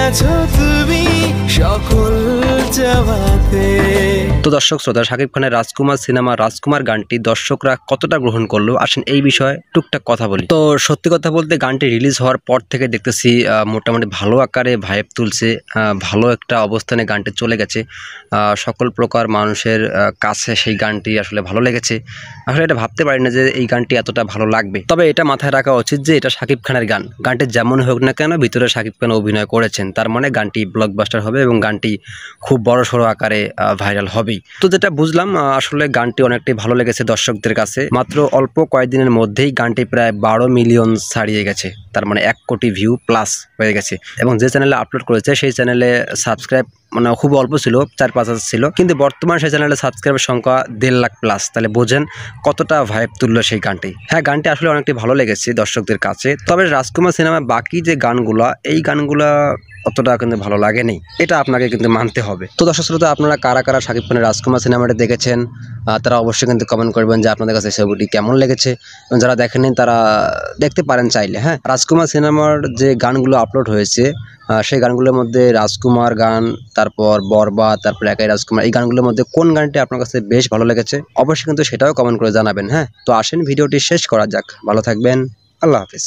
গেছো তুমি সকল জবাতে। তো দর্শক শ্রোতা, শাকিব খানের রাজকুমার সিনেমা রাজকুমার গানটি দর্শকরা কতটা গ্রহণ করলো, আসেন এই বিষয়ে টুকটাক কথা বলি। তো সত্যি কথা বলতে গানটি রিলিজ হওয়ার পর থেকে দেখতেছি মোটামুটি ভালো আকারে ভাইব তুলছে, ভালো একটা অবস্থানে গানটি চলে গেছে, সকল প্রকার মানুষের কাছে সেই গানটি আসলে ভালো লেগেছে। আসলে এটা ভাবতে পারি না যে এই গানটি এতটা ভালো লাগবে, তবে এটা মাথায় রাখা উচিত যে এটা শাকিব খানের গান, গানটি যেমন হোক না কেন ভিতরে শাকিব খান অভিনয় করেছেন, তার মানে গানটি ব্লকবাস্টার হবে এবং গানটি খুব বড় সড়ো আকারে ভাইরাল হবেই। তো যেটা বুঝলাম আসলে গানটি অনেকটাই ভালো লেগেছে দর্শকদের কাছে। মাত্র অল্প কয়েকদিনের মধ্যেই গানটি প্রায় 12 মিলিয়ন ছাড়িয়ে গেছে, তার মানে 1 কোটি ভিউ প্লাস হয়ে গেছে। এবং যে চ্যানেলে আপলোড করেছে সেই চ্যানেলে সাবস্ক্রাইব মানে খুব অল্প ছিল, 4-5 হাজার ছিল, কিন্তু বর্তমানে সেই চ্যানেলে সাবস্ক্রাইবের সংখ্যা 1.5 লাখ প্লাস। তাহলে বোঝেন কতটা ভাইব তুললো সেই গানটি। হ্যাঁ, গানটি আসলে অনেকটাই ভালো লেগেছে দর্শকদের কাছে। তবে রাজকুমার সিনেমার বাকি যে গানগুলা, এই গানগুলা অতটা কিন্তু ভালো লাগেনি, এটা আপনাকে কিন্তু মানতে হবে। তো দর্শক শ্রোতা, আপনারা কারা কারা শাকিব খানের রাজকুমার সিনেমাটি দেখেছেন তারা অবশ্যই কিন্তু কমেন্ট করবেন যে আপনাদের কাছে ছবিটি কেমন লেগেছে, এবং যারা দেখেননি তারা দেখতে পারেন চাইলে। হ্যাঁ, রাজকুমার সিনেমার যে গানগুলো আপলোড হয়েছে সেই গানগুলোর মধ্যে রাজকুমার গান, তারপর বরবাদ, তারপর একাই রাজকুমার, এই গানগুলোর মধ্যে কোন গানটি আপনার কাছে বেশ ভালো লেগেছে অবশ্যই কিন্তু সেটাও কমেন্ট করে জানাবেন। হ্যাঁ, তো আসেন ভিডিওটি শেষ করা যাক। ভালো থাকবেন, আল্লাহ হাফিজ।